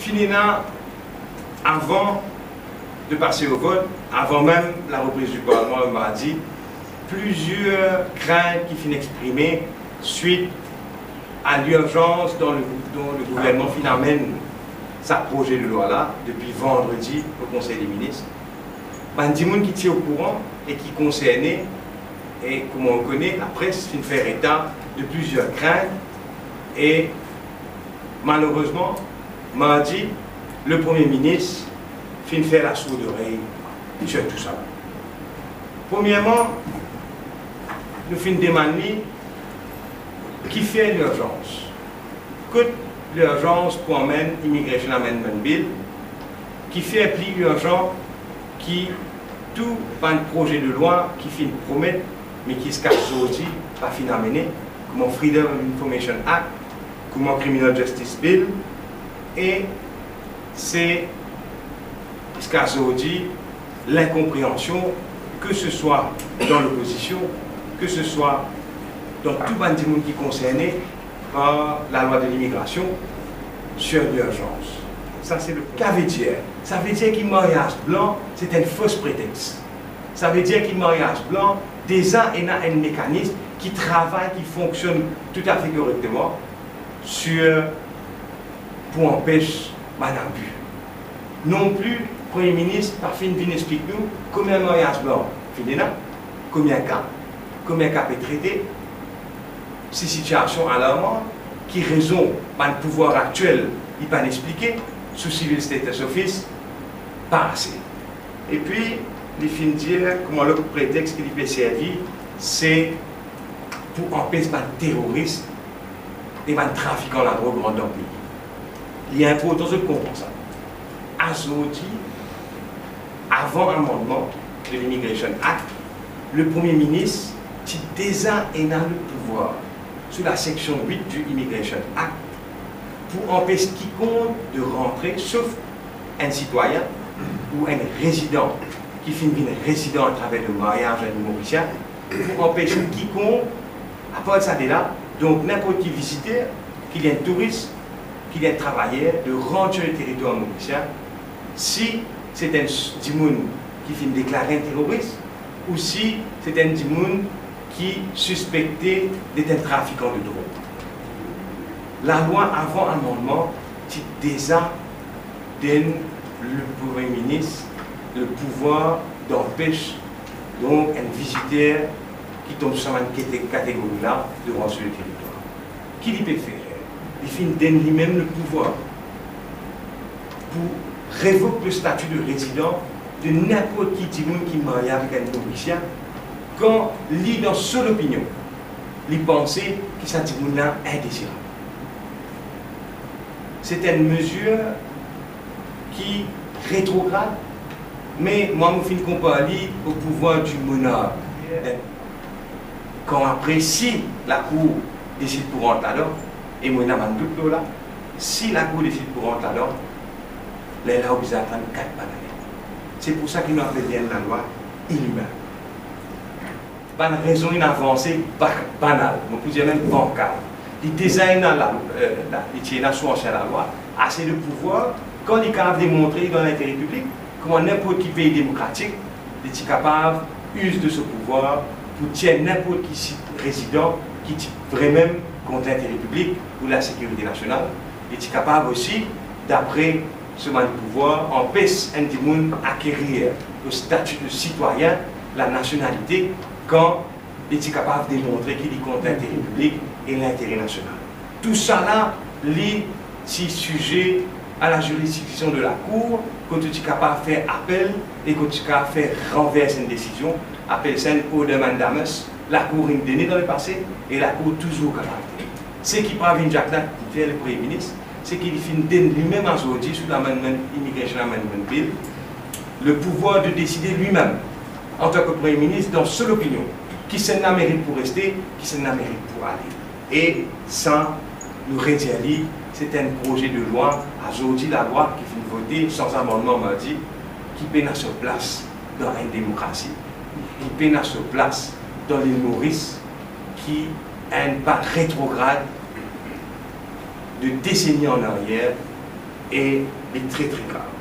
finina avant de passer au vote, avant même la reprise du Parlement le mardi, plusieurs craintes qui finissent exprimées suite à l'urgence dont le gouvernement finalement sa projet de loi-là depuis vendredi au Conseil des ministres. Il y a des gens qui sont au courant et qui concernés, et comme on connaît, la presse fait faire état de plusieurs craintes et malheureusement, mardi, le Premier ministre fait faire la sourde oreille sur tout ça. Premièrement, nous finissons demander qui fait l'urgence. Que l'urgence pour amener Immigration Amendment Bill, qui fait plus urgent, qui tout un projet de loi qui finit promettre, mais qui se cache aujourd'hui, pas fin amener, comme Freedom of Information Act, comme Criminal Justice Bill, et c'est ce qu'a aujourd'hui l'incompréhension, que ce soit dans l'opposition, que ce soit dans tout le monde qui est concerné par la loi de l'immigration sur l'urgence. Ça, c'est le cas. Ça veut dire que le mariage blanc, c'est un faux prétexte. Ça veut dire que le mariage blanc, déjà, il y a un mécanisme qui travaille, qui fonctionne tout à fait correctement pour empêcher l'abus. Non plus, le Premier ministre, par fin, vient expliquer nous combien de mariage blanc finit là, combien de cas est traité, ces situations alarmantes, qui raison par le pouvoir actuel, il pas expliquer, sous Civil Status Office, pas assez. Et puis, il finit dire comment le prétexte qu'il peut servir, c'est pour empêcher les terroristes et les trafiquants de la drogue dans le pays. Il est important de comprendre ça. Aujourd'hui, avant l'amendement de l'Immigration Act, le Premier ministre qui déjà est dans le pouvoir sous la section 8 du Immigration Act pour empêcher quiconque de rentrer, sauf un citoyen ou un résident qui finit un résident à travers le mariage à un Mauricien, pour empêcher quiconque, à part ça de là, donc n'importe qui visiteur, qu'il y ait un touriste, qu'il y ait un travailleur, de rentrer sur le territoire mauricien, si c'est un dimoun qui finit déclarer un terroriste, ou si c'est un dimoun qui suspectait d'être un trafiquant de drogue. La loi avant amendement qui déjà donne le Premier ministre le pouvoir d'empêcher donc un visiteur qui tombe sur cette catégorie-là de rentrer sur le territoire. Qui lui peut faire? Il donne lui-même le pouvoir pour révoquer le statut de résident de n'importe qui marie avec un Mauricien quand il dans son opinion, il pensait que ça est indésirable. C'est une mesure qui rétrograde, mais moi je me compare au pouvoir du monarque. Quand après, si la Cour décide pour rentrer là, et moi je me doute là, si la Cour décide pour rentrer là, elle a obligé d'attendre 4 années. C'est pour ça qu'il nous appelle bien la loi inhumaine. Pas une raison d'avancée banale, on peut dire même bancale. Il design la loi, assez de pouvoir, quand il est capable de démontrer dans l'intérêt public, comment n'importe quel pays démocratique est capable d'user de ce pouvoir pour tuer n'importe qui résident qui est vraiment contre l'intérêt public ou la sécurité nationale. Il est capable aussi, d'après ce man de pouvoir, empêcher un monde d'acquérir le statut de citoyen, la nationalité, quand il est capable de démontrer qu'il est contre l'intérêt public et l'intérêt national. Tout ça là, c'est sujet à la juridiction de la Cour, quand tu es capable de faire appel et quand tu es capable de faire renverser une décision, appelle ça une cour de mandamus, la Cour est donnée dans le passé et la Cour toujours capable. Ce qui parvient Jacques Nac, qui fait le Premier ministre, c'est qu'il donne lui-même aujourd'hui sous l'amendement Immigration Amendment Bill le pouvoir de décider lui-même en tant que Premier ministre dans seule opinion qui s'en a mérite pour rester, qui s'en a mérite pour aller. Et sans nous redire, c'est un projet de loi, aujourd'hui la loi qui finit votée sans amendement mardi, qui peine à se place dans une démocratie, qui peine à se place dans l'île Maurice, qui a un pas rétrograde de décennies en arrière Et c'est très très grave.